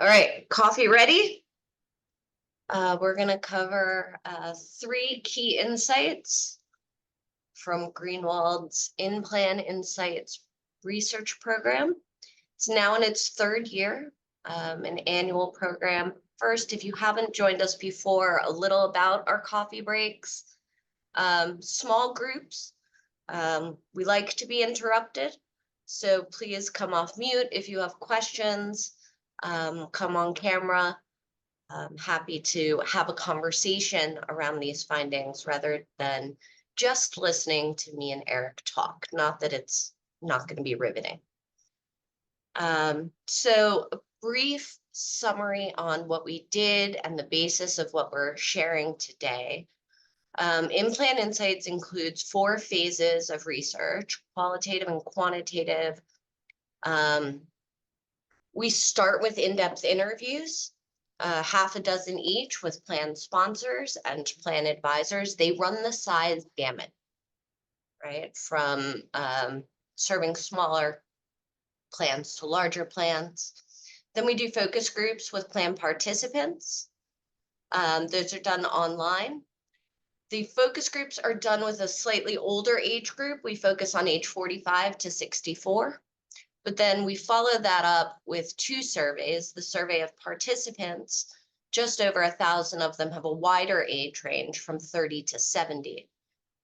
All right, coffee ready? We're going to cover 3 key insights from Greenwald's In-Plan Insights research program. It's now in its 3rd year, an annual program. First, if you haven't joined us before, a little about our coffee breaks. Small groups. We like to be interrupted, so please come off mute if you have questions. Come on camera. I'm happy to have a conversation around these findings rather than just listening to me and Eric talk. Not that it's not going to be riveting. So a brief summary on what we did and the basis of what we're sharing today. In-Plan Insights includes 4 phases of research, qualitative and quantitative. We start with in-depth interviews, half a dozen each with plan sponsors and plan advisors. They run the size gamut, right? From serving smaller plans to larger plans. Then we do focus groups with plan participants. Those are done online. The focus groups are done with a slightly older age group. We focus on age 45 to 64. But then we follow that up with 2 surveys. The survey of participants, just over 1,000 of them have a wider age range from 30 to 70.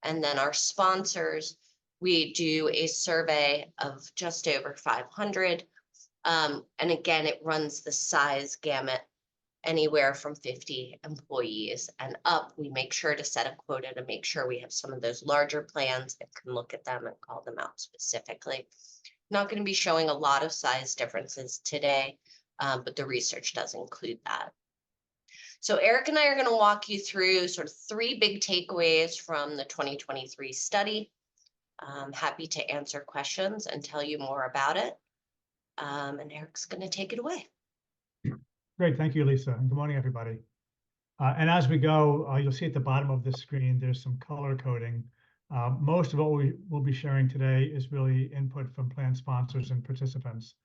And then our sponsors, we do a survey of just over 500. And again, it runs the size gamut, anywhere from 50 employees and up. We make sure to set a quota to make sure we have some of those larger plans and can look at them and call them out specifically. Not going to be showing a lot of size differences today, but the research does include that. So Eric and I are going to walk you through sort of 3 big takeaways from the 2023 study. I'm happy to answer questions and tell you more about it. And Eric's going to take it away. Great, thank you, Lisa. And good morning, everybody. And as we go, you'll see at the bottom of the screen, there's some color coding. Most of what we will be sharing today is really input from plan sponsors and participants,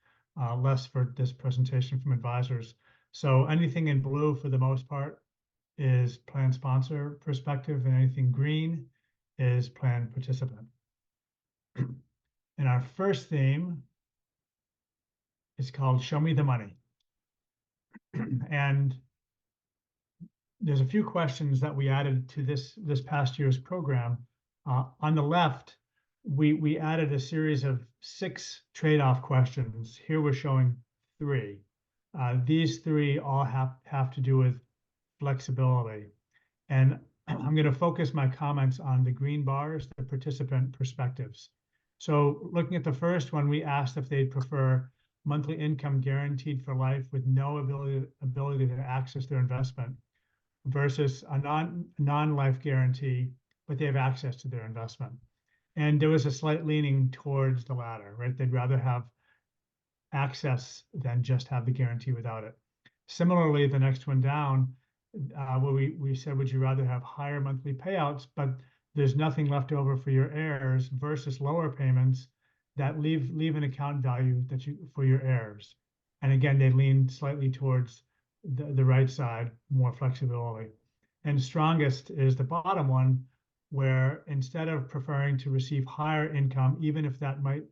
less for this presentation from advisors. So anything in blue, for the most part, is plan sponsor perspective, and anything green is plan participant. And our first theme is called Show Me the Money. And there's a few questions that we added to this past year's program. On the left, we added a series of 6 trade-off questions. Here we're showing 3. These 3 all have to do with flexibility. And I'm going to focus my comments on the green bars, the participant perspectives. So looking at the first one, we asked if they'd prefer monthly income guaranteed for life with no ability to access their investment versus a non-life guarantee, but they have access to their investment. And there was a slight leaning towards the latter, right? They'd rather have access than just have the guarantee without it. Similarly, the next one down, where we said, would you rather have higher monthly payouts, but there's nothing left over for your heirs versus lower payments that leave an account value for your heirs. And again, they lean slightly towards the right side, more flexibility. And strongest is the bottom one, where instead of preferring to receive higher income, even if that might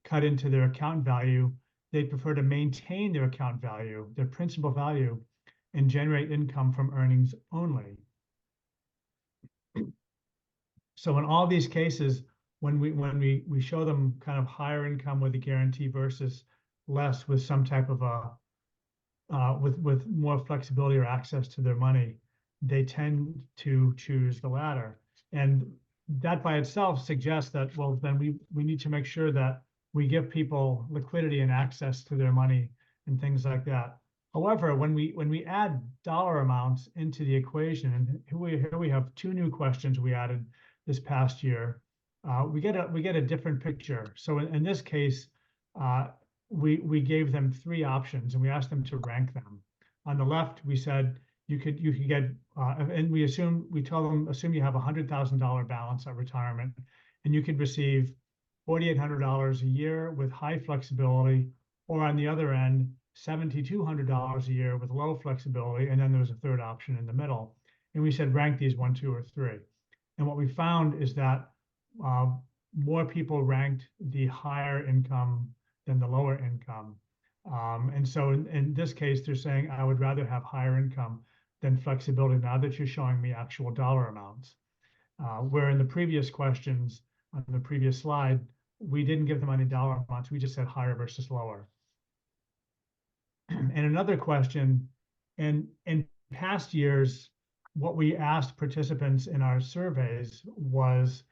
cut into their account value, they prefer to maintain their account value, their principal value, and generate income from earnings only. So in all these cases, when we show them kind of higher income with a guarantee versus less with some type of with more flexibility or access to their money, they tend to choose the latter. And that by itself suggests that, well, then we need to make sure that we give people liquidity and access to their money and things like that. However, when we add dollar amounts into the equation, and here we have 2 new questions we added this past year, we get a different picture. So in this case, we gave them 3 options and we asked them to rank them. On the left, we said you could get, and we told them, assume you have a $100,000 balance at retirement, and you could receive $4,800 a year with high flexibility, or on the other end, $7,200 a year with low flexibility, and then there was a third option in the middle. And we said rank these 1, 2, or 3. And what we found is that more people ranked the higher income than the lower income. And so in this case, they're saying, I would rather have higher income than flexibility now that you're showing me actual dollar amounts. Where in the previous questions on the previous slide, we didn't give them any dollar amounts. We just said higher versus lower. And another question, in past years, what we asked participants in our surveys was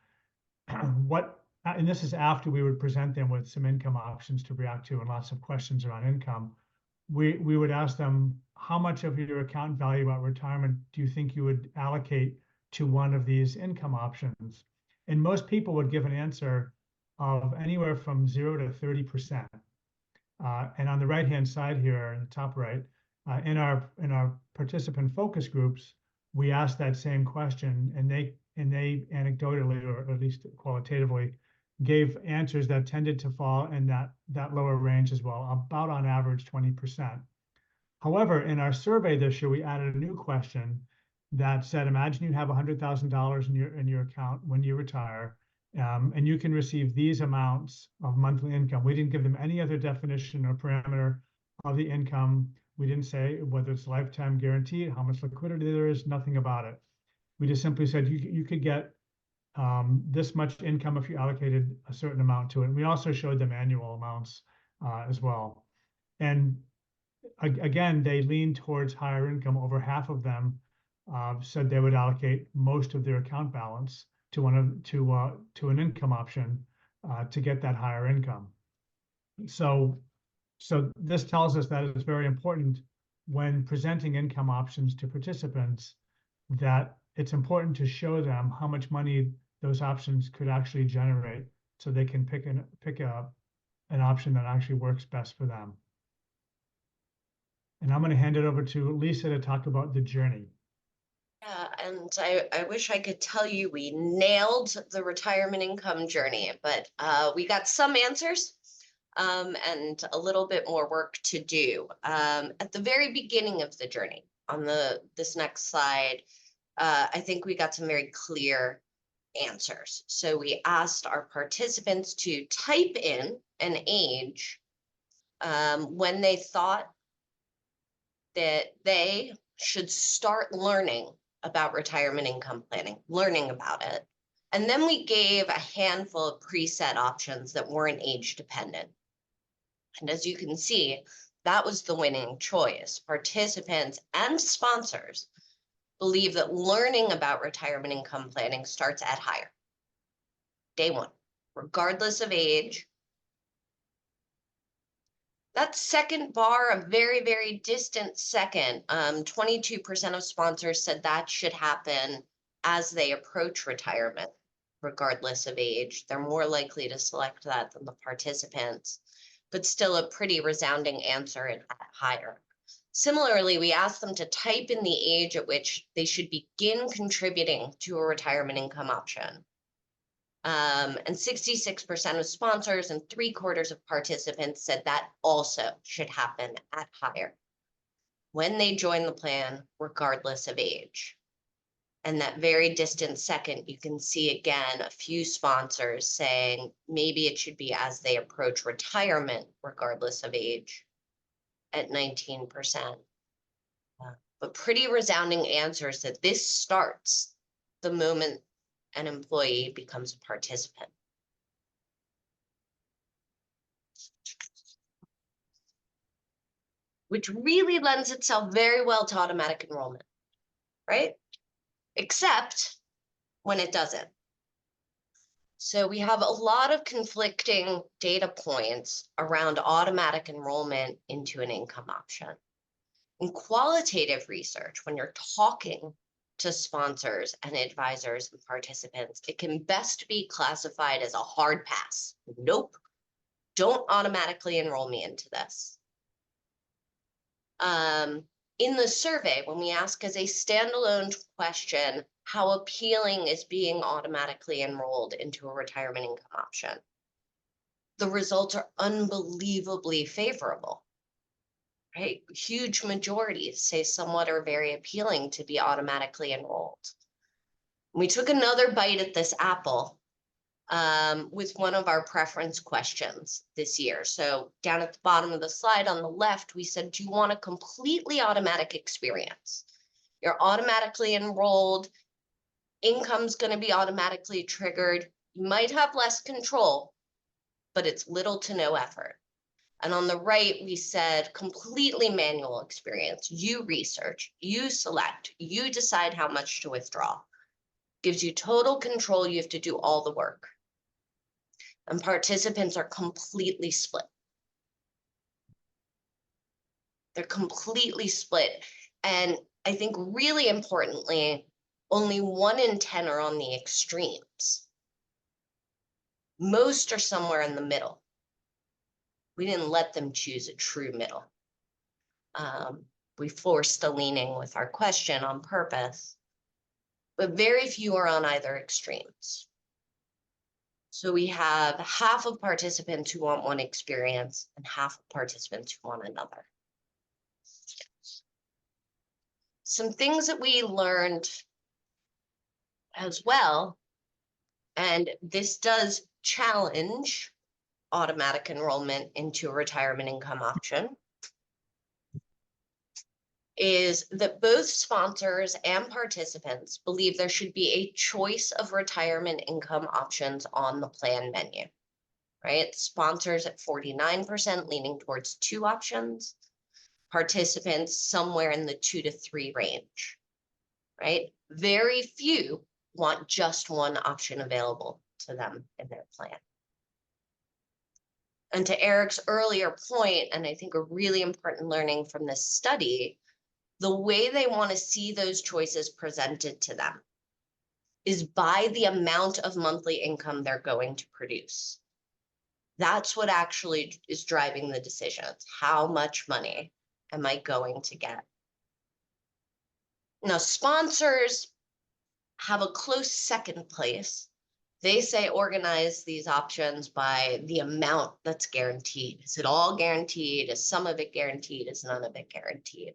and this is after we would present them with some income options to react to and lots of questions around income. We would ask them, how much of your account value at retirement do you think you would allocate to one of these income options? And most people would give an answer of anywhere from 0 to 30%. And on the right-hand side here, in the top right, in our participant focus groups, we asked that same question, and they anecdotally, or at least qualitatively, gave answers that tended to fall in that lower range as well, about on average 20%. However, in our survey this year, we added a new question that said, imagine you have $100,000 in your account when you retire, and you can receive these amounts of monthly income. We didn't give them any other definition or parameter of the income. We didn't say whether it's lifetime guaranteed, how much liquidity there is, nothing about it. We just simply said you could get this much income if you allocated a certain amount to it. And we also showed them annual amounts as well. And again, they leaned towards higher income. Over half of them said they would allocate most of their account balance to an income option to get that higher income. So this tells us that it's very important when presenting income options to participants that it's important to show them how much money those options could actually generate, so they can pick an option that actually works best for them. And I'm going to hand it over to Lisa to talk about the journey. Yeah, and I wish I could tell you we nailed the retirement income journey, but we got some answers and a little bit more work to do. At the very beginning of the journey, on this next slide, I think we got some very clear answers. So we asked our participants to type in an age when they thought that they should start learning about retirement income planning, learning about it. And then we gave a handful of preset options that weren't age dependent. And as you can see, that was the winning choice. Participants and sponsors believe that learning about retirement income planning starts at higher. Day one, regardless of age. That second bar, a very, very distant second, 22% of sponsors said that should happen as they approach retirement, regardless of age. They're more likely to select that than the participants, but still a pretty resounding answer at higher. Similarly, we asked them to type in the age at which they should begin contributing to a retirement income option. And 66% of sponsors and 3/4 of participants said that also should happen at higher when they join the plan, regardless of age. And that very distant second, you can see again a few sponsors saying maybe it should be as they approach retirement, regardless of age, at 19%. But pretty resounding answers that this starts the moment an employee becomes a participant. Which really lends itself very well to automatic enrollment, right? Except when it doesn't. So we have a lot of conflicting data points around automatic enrollment into an income option. In qualitative research, when you're talking to sponsors and advisors and participants, it can best be classified as a hard pass. Nope, don't automatically enroll me into this. In the survey, when we ask as a standalone question, how appealing is being automatically enrolled into a retirement income option, the results are unbelievably favorable. right? Huge majorities say somewhat or very appealing to be automatically enrolled. We took another bite at this apple with one of our preference questions this year. So down at the bottom of the slide on the left, we said, do you want a completely automatic experience? You're automatically enrolled, income's going to be automatically triggered. You might have less control, but it's little to no effort. And on the right, we said completely manual experience. You research, you select, you decide how much to withdraw. Gives you total control. You have to do all the work. And participants are completely split. They're completely split. And I think really importantly, only 1 in 10 are on the extremes. Most are somewhere in the middle. We didn't let them choose a true middle. We forced a leaning with our question on purpose, but very few are on either extremes. So we have half of participants who want one experience and half of participants who want another. Some things that we learned as well, and this does challenge automatic enrollment into a retirement income option, is that both sponsors and participants believe there should be a choice of retirement income options on the plan menu, right? Sponsors at 49% leaning towards 2 options, participants somewhere in the 2 to 3 range, right? Very few want just one option available to them in their plan. And to Eric's earlier point, and I think a really important learning from this study, the way they want to see those choices presented to them is by the amount of monthly income they're going to produce. That's what actually is driving the decisions. How much money am I going to get? Now, sponsors have a close second place. They say organize these options by the amount that's guaranteed. Is it all guaranteed? Is some of it guaranteed? Is none of it guaranteed?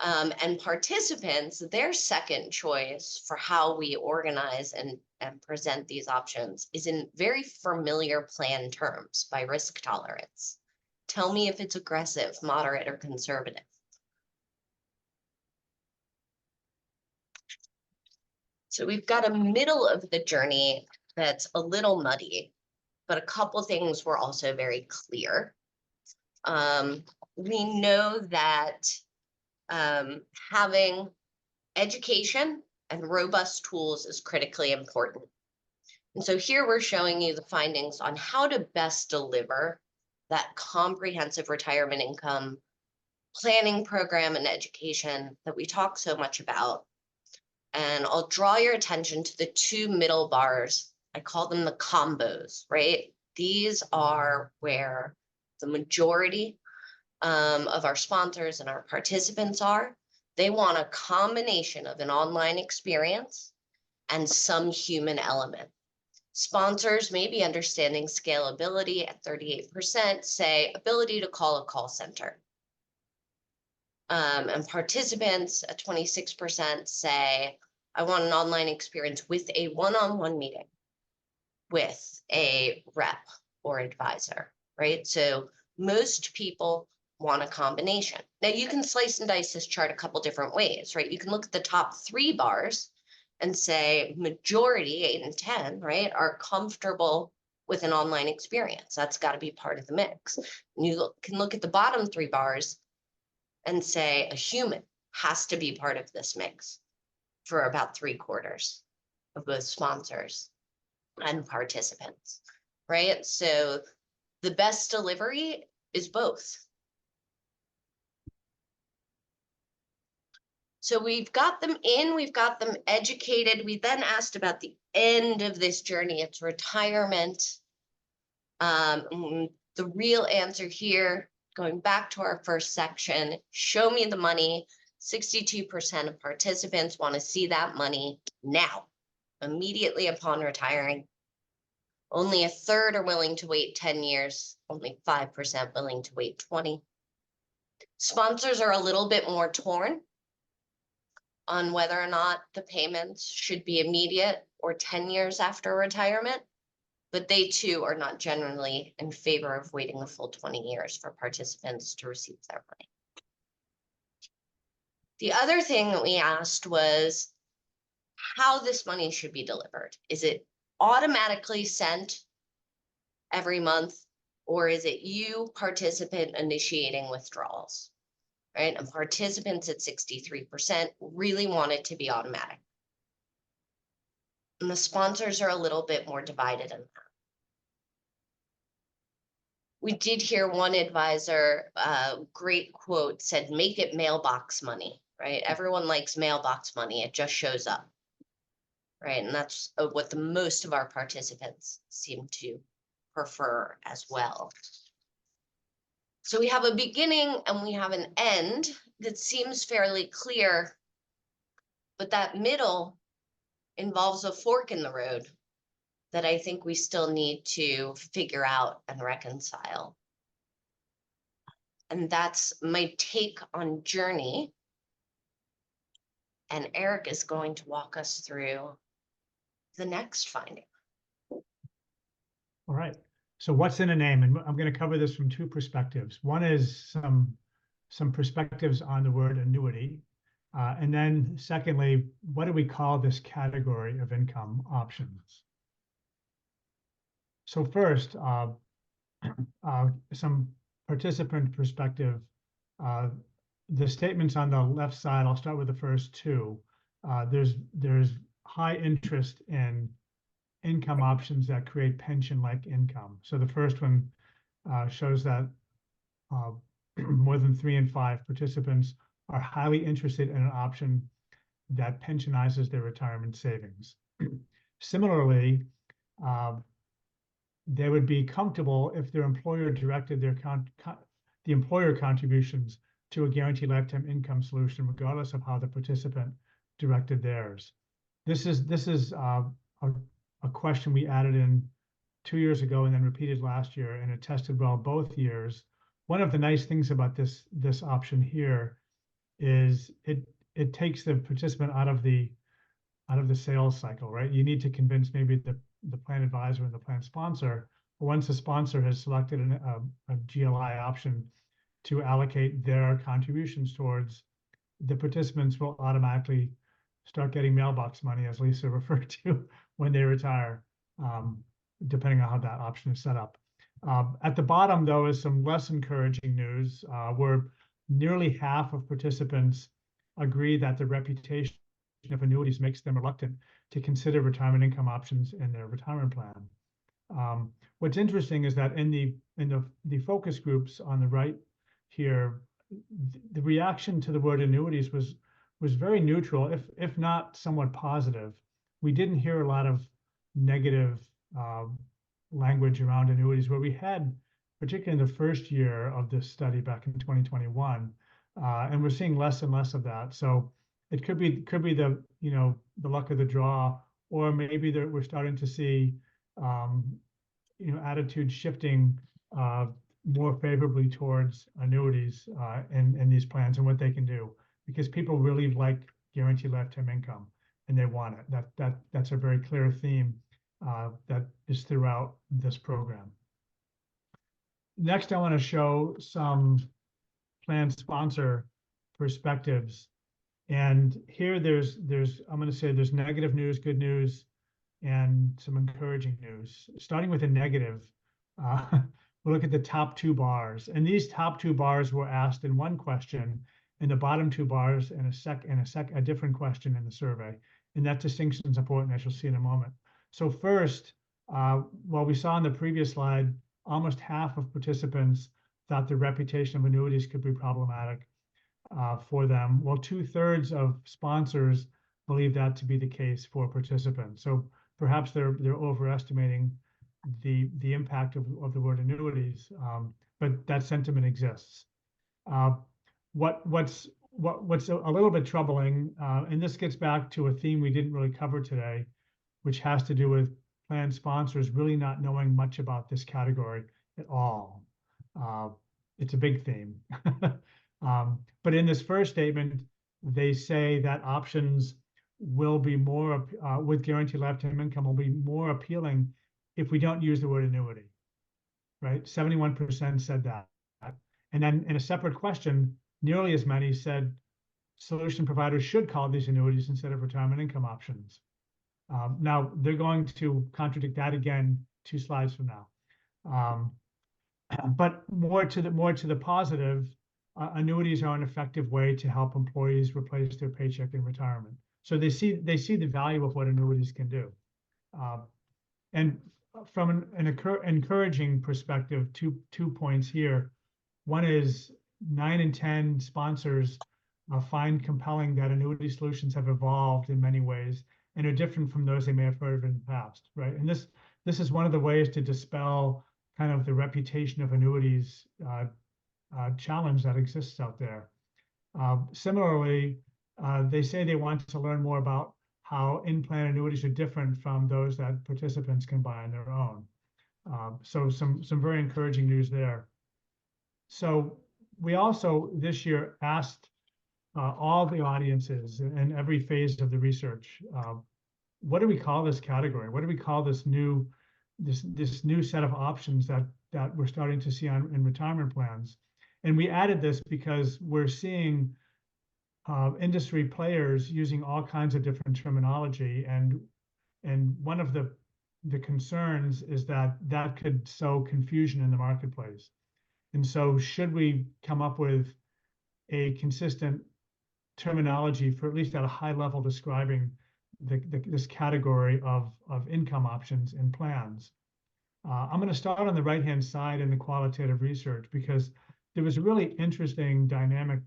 And participants, their second choice for how we organize and present these options is in very familiar plan terms by risk tolerance. Tell me if it's aggressive, moderate, or conservative. So we've got a middle of the journey that's a little muddy, but a couple things were also very clear. We know that having education and robust tools is critically important. And so here we're showing you the findings on how to best deliver that comprehensive retirement income planning program and education that we talk so much about. And I'll draw your attention to the 2 middle bars. I call them the combos, right? These are where the majority of our sponsors and our participants are. They want a combination of an online experience and some human element. Sponsors may be understanding scalability at 38%, say ability to call a call center. And participants at 26% say, I want an online experience with a one-on-one meeting with a rep or advisor, right? So most people want a combination. Now you can slice and dice this chart a couple different ways, right? You can look at the top 3 bars and say majority, 8 and 10, right, are comfortable with an online experience. That's got to be part of the mix. And you can look at the bottom 3 bars and say a human has to be part of this mix for about 3/4 of both sponsors and participants, right? So the best delivery is both. So we've got them in, we've got them educated. We then asked about the end of this journey. It's retirement. The real answer here, going back to our first section, show me the money. 62% of participants want to see that money now, immediately upon retiring. Only 1/3 are willing to wait 10 years, only 5% willing to wait 20. Sponsors are a little bit more torn on whether or not the payments should be immediate or 10 years after retirement, but they too are not generally in favor of waiting the full 20 years for participants to receive their money. The other thing that we asked was how this money should be delivered. Is it automatically sent every month, or is it you, participant, initiating withdrawals? Right? And participants at 63% really want it to be automatic. And the sponsors are a little bit more divided in that. We did hear one advisor, great quote, said, make it mailbox money, right? Everyone likes mailbox money. It just shows up, right? And that's what the most of our participants seem to prefer as well. So we have a beginning and we have an end that seems fairly clear, but that middle involves a fork in the road that I think we still need to figure out and reconcile. And that's my take on journey. And Eric is going to walk us through the next finding. All right. So what's in a name? And I'm going to cover this from two perspectives. One is some perspectives on the word annuity. And then secondly, what do we call this category of income options? So first, some participant perspective. The statements on the left side, I'll start with the first two. There's high interest in income options that create pension-like income. So the first one shows that more than 3 in 5 participants are highly interested in an option that pensionizes their retirement savings. Similarly, they would be comfortable if their employer directed their the employer contributions to a guaranteed lifetime income solution, regardless of how the participant directed theirs. This is a question we added in 2 years ago and then repeated last year, and it tested well both years. One of the nice things about this option here is it takes the participant out of the sales cycle, right? You need to convince maybe the plan advisor and the plan sponsor. But once the sponsor has selected a GLI option to allocate their contributions towards, the participants will automatically start getting mailbox money, as Lisa referred to, when they retire, depending on how that option is set up. At the bottom, though, is some less encouraging news, where nearly half of participants agree that the reputation of annuities makes them reluctant to consider retirement income options in their retirement plan. What's interesting is that in the focus groups on the right here, the reaction to the word annuities was very neutral, if not somewhat positive. We didn't hear a lot of negative language around annuities, where we had, particularly in the first year of this study back in 2021, and we're seeing less and less of that. So it could be the the luck of the draw, or maybe we're starting to see attitudes shifting more favorably towards annuities in these plans and what they can do, because people really like guaranteed lifetime income and they want it. That's a very clear theme that is throughout this program. Next, I want to show some plan sponsor perspectives. And here there's I'm going to say there's negative news, good news, and some encouraging news. Starting with the negative, we'll look at the top 2 bars. And these top 2 bars were asked in one question, and the bottom 2 bars in a different question in the survey. And that distinction is important, as you'll see in a moment. So first, while we saw in the previous slide, almost half of participants thought the reputation of annuities could be problematic for them. Well, 2/3 of sponsors believe that to be the case for participants. So perhaps they're overestimating the impact of the word annuities, but that sentiment exists. What's a little bit troubling, and this gets back to a theme we didn't really cover today, which has to do with plan sponsors really not knowing much about this category at all. It's a big theme. But in this first statement, they say that options will be more, with guaranteed lifetime income will be more appealing if we don't use the word annuity, right? 71% said that. And then in a separate question, nearly as many said solution providers should call these annuities instead of retirement income options. Now they're going to contradict that again 2 slides from now. But more to the positive, annuities are an effective way to help employees replace their paycheck in retirement. So they see the value of what annuities can do. And from an encouraging perspective, two points here. One is 9 in 10 sponsors find compelling that annuity solutions have evolved in many ways and are different from those they may have heard of in the past, right? And this is one of the ways to dispel kind of the reputation of annuities challenge that exists out there. Similarly, they say they want to learn more about how in-plan annuities are different from those that participants can buy on their own. So some very encouraging news there. So we also this year asked all the audiences in every phase of the research, what do we call this category? What do we call this new set of options that we're starting to see in retirement plans? And we added this because we're seeing industry players using all kinds of different terminology, and one of the concerns is that could sow confusion in the marketplace. And so should we come up with a consistent terminology for at least at a high level describing this category of income options in plans? I'm going to start on the right-hand side in the qualitative research because there was a really interesting dynamic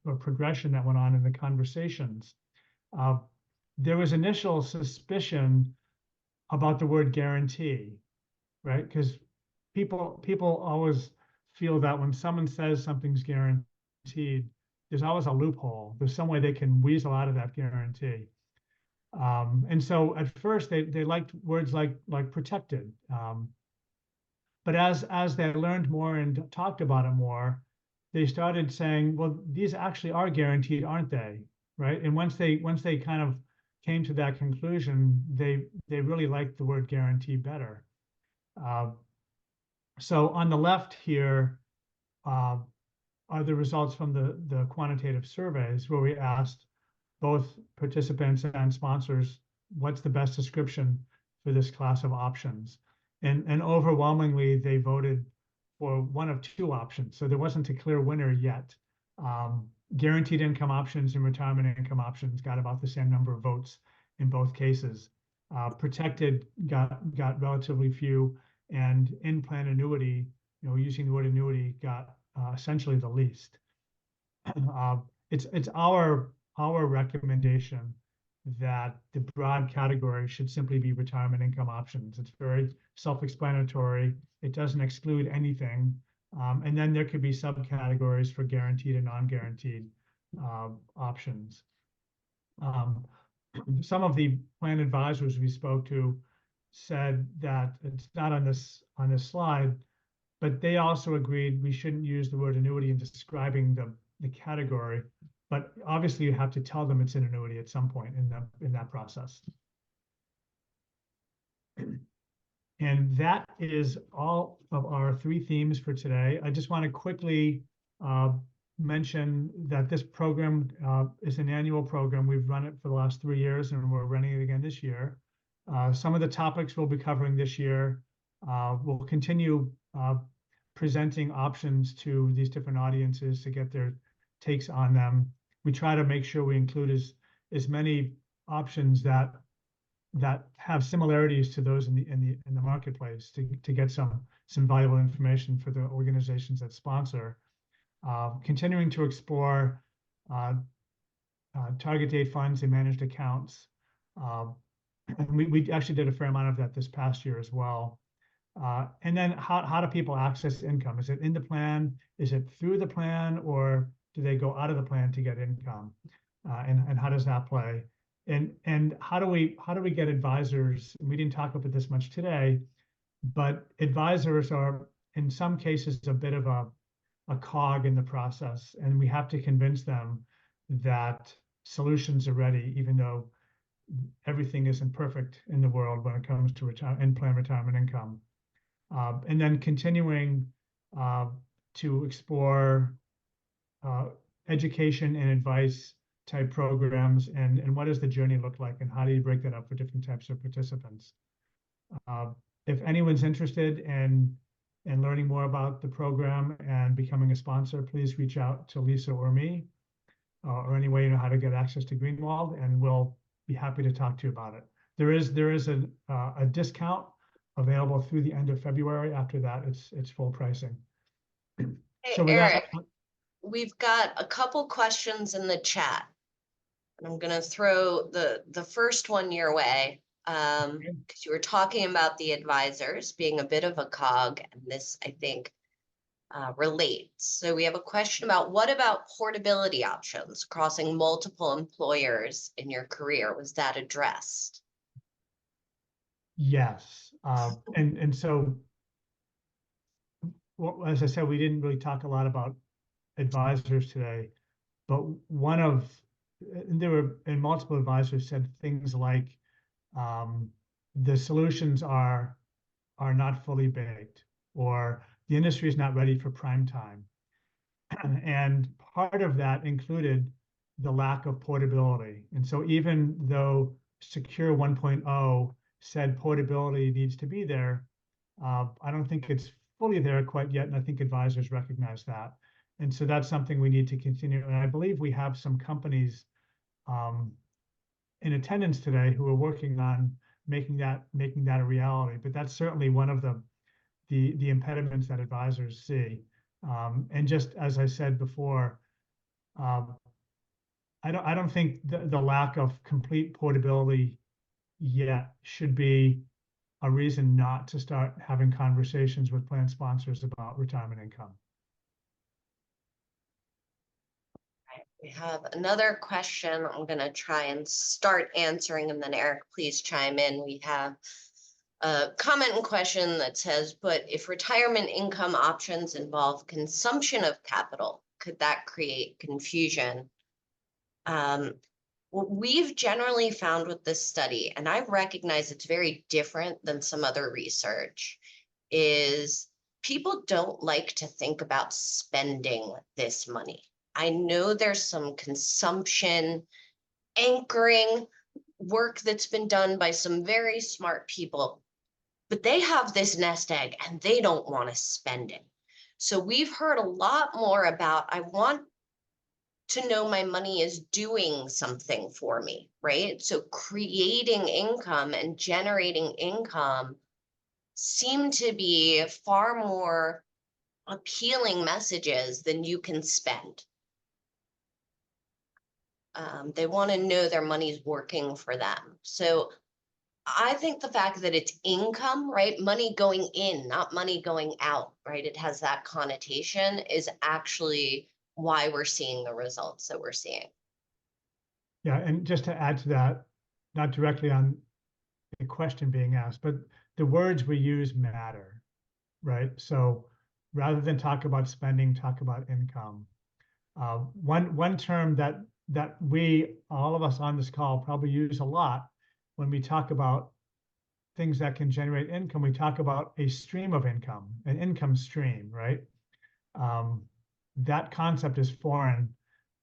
or progression that went on in the conversations. There was initial suspicion about the word guarantee, right? Because people always feel that when someone says something's guaranteed, there's always a loophole. There's some way they can weasel out of that guarantee. And so at first they liked words like protected. But as they learned more and talked about it more, they started saying, well, these actually are guaranteed, aren't they? Right. And once they kind of came to that conclusion, they really liked the word guarantee better. So on the left here are the results from the quantitative surveys where we asked both participants and sponsors, what's the best description for this class of options? And overwhelmingly, they voted for one of 2 options. So there wasn't a clear winner yet. Guaranteed income options and retirement income options got about the same number of votes in both cases. Protected got relatively few, and in-plan annuity, using the word annuity, got essentially the least. It's our recommendation that the broad category should simply be retirement income options. It's very self-explanatory. It doesn't exclude anything. And then there could be subcategories for guaranteed and non-guaranteed options. Some of the plan advisors we spoke to said that it's not on this slide, but they also agreed we shouldn't use the word annuity in describing the category. But obviously, you have to tell them it's an annuity at some point in that process. And that is all of our 3 themes for today. I just want to quickly mention that this program is an annual program. We've run it for the last 3 years, and we're running it again this year. Some of the topics we'll be covering this year, we'll continue presenting options to these different audiences to get their takes on them. We try to make sure we include as many options that have similarities to those in the marketplace to get some valuable information for the organizations that sponsor. Continuing to explore target date funds and managed accounts. And we actually did a fair amount of that this past year as well. And then how do people access income? Is it in the plan? Is it through the plan, or do they go out of the plan to get income? And how does that play? And how do we get advisors? We didn't talk about this much today, but advisors are in some cases a bit of a a cog in the process, and we have to convince them that solutions are ready, even though everything isn't perfect in the world when it comes to in-plan retirement income. And then continuing to explore education and advice type programs, and what does the journey look like, and how do you break that up for different types of participants? If anyone's interested in learning more about the program and becoming a sponsor, please reach out to Lisa or me, or any way you know how to get access to Greenwald, and we'll be happy to talk to you about it. There is a discount available through the end of February. After that, it's full pricing. Hey, So with that, Eric, we've got a couple questions in the chat. And I'm gonna throw the first one your way. Because you were talking about the advisors being a bit of a cog, and this, I think, relates. So we have a question about, what about portability options, crossing multiple employers in your career? Was that addressed? yes, and so, well, as I said, we didn't really talk a lot about advisors today, but there were, and multiple advisors said things like, the solutions are not fully baked, or the industry is not ready for prime time. And part of that included the lack of portability. And so even though Secure 1.0 said portability needs to be there, I don't think it's fully there quite yet. And I think advisors recognize that. And so that's something we need to continue. And I believe we have some companies in attendance today who are working on making that a reality. But that's certainly one of the impediments that advisors see. And just as I said before, I don't think the lack of complete portability yet should be a reason not to start having conversations with plan sponsors about retirement income. We have another question. I'm going to try and start answering, and then Eric, please chime in. We have a comment and question that says, but if retirement income options involve consumption of capital, could that create confusion? What we've generally found with this study, and I recognize it's very different than some other research, is people don't like to think about spending this money. I know there's some consumption anchoring work that's been done by some very smart people, but they have this nest egg and they don't want to spend it. So we've heard a lot more about, I want to know my money is doing something for me, right? So creating income and generating income seem to be far more appealing messages than you can spend. They want to know their money's working for them. So I think the fact that it's income, right? Money going in, not money going out, right? It has that connotation, is actually why we're seeing the results that we're seeing. Yeah, and just to add to that, not directly on the question being asked, but the words we use matter, right? So rather than talk about spending, talk about income. One term that we, all of us on this call, probably use a lot when we talk about things that can generate income, we talk about a stream of income, an income stream, right? That concept is foreign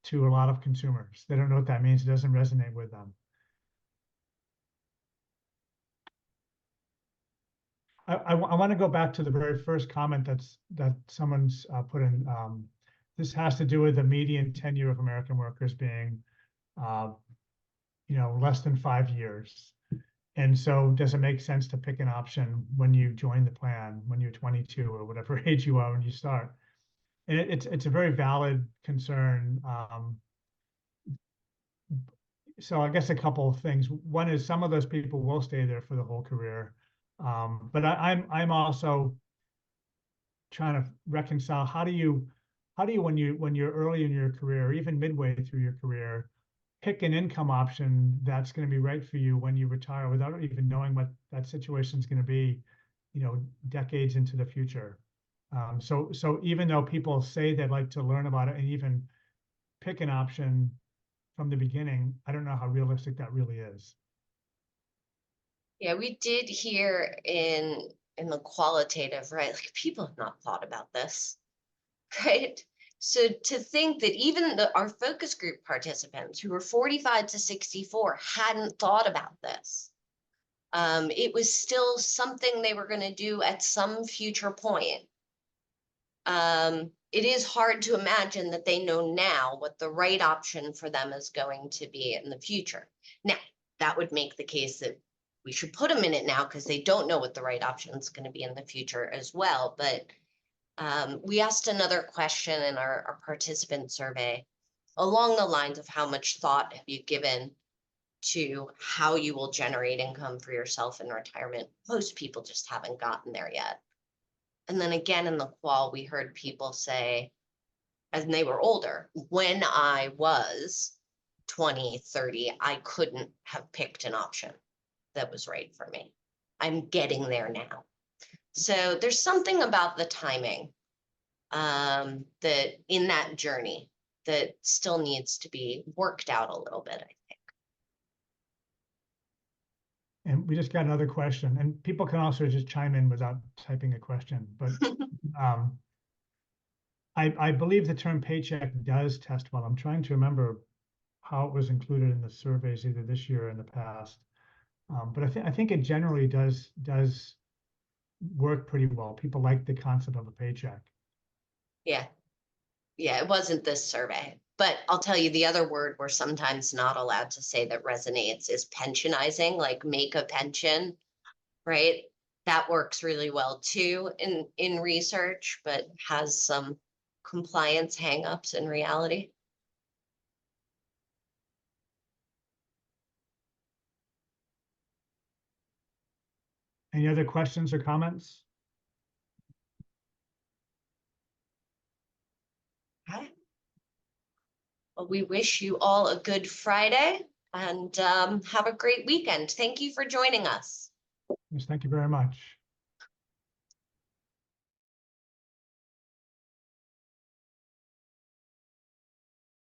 to a lot of consumers. They don't know what that means. It doesn't resonate with them. I want to go back to the very first comment that someone's put in. This has to do with the median tenure of American workers being, less than 5 years. And so does it make sense to pick an option when you join the plan, when you're 22 or whatever age you are when you start? And it's a very valid concern. So I guess a couple of things. One is some of those people will stay there for the whole career. But I'm also trying to reconcile, how do you when you're early in your career, or even midway through your career, pick an income option that's going to be right for you when you retire without even knowing what that situation is going to be, decades into the future. So even though people say they'd like to learn about it and even pick an option from the beginning, I don't know how realistic that really is. Yeah, we did hear in the qualitative, right? Like people have not thought about this, right? So to think that even our focus group participants who were 45 to 64 hadn't thought about this. It was still something they were going to do at some future point. It is hard to imagine that they know now what the right option for them is going to be in the future. Now, that would make the case that we should put them in it now because they don't know what the right option is going to be in the future as well. But we asked another question in our participant survey along the lines of how much thought have you given to how you will generate income for yourself in retirement. Most people just haven't gotten there yet. And then again in the qual, we heard people say, and they were older, when I was 20, 30, I couldn't have picked an option that was right for me. I'm getting there now. So there's something about the timing that in that journey that still needs to be worked out a little bit, I think. And we just got another question, and people can also just chime in without typing a question, but I believe the term paycheck does test well. I'm trying to remember how it was included in the surveys either this year or in the past. But I think it generally does work pretty well. People like the concept of a paycheck. Yeah. Yeah, it wasn't this survey, but I'll tell you the other word we're sometimes not allowed to say that resonates is pensionizing, like make a pension, right? That works really well too in research, but has some compliance hangups in reality. Any other questions or comments? Okay. Well, we wish you all a good Friday and have a great weekend. Thank you for joining us. Yes, thank you very much.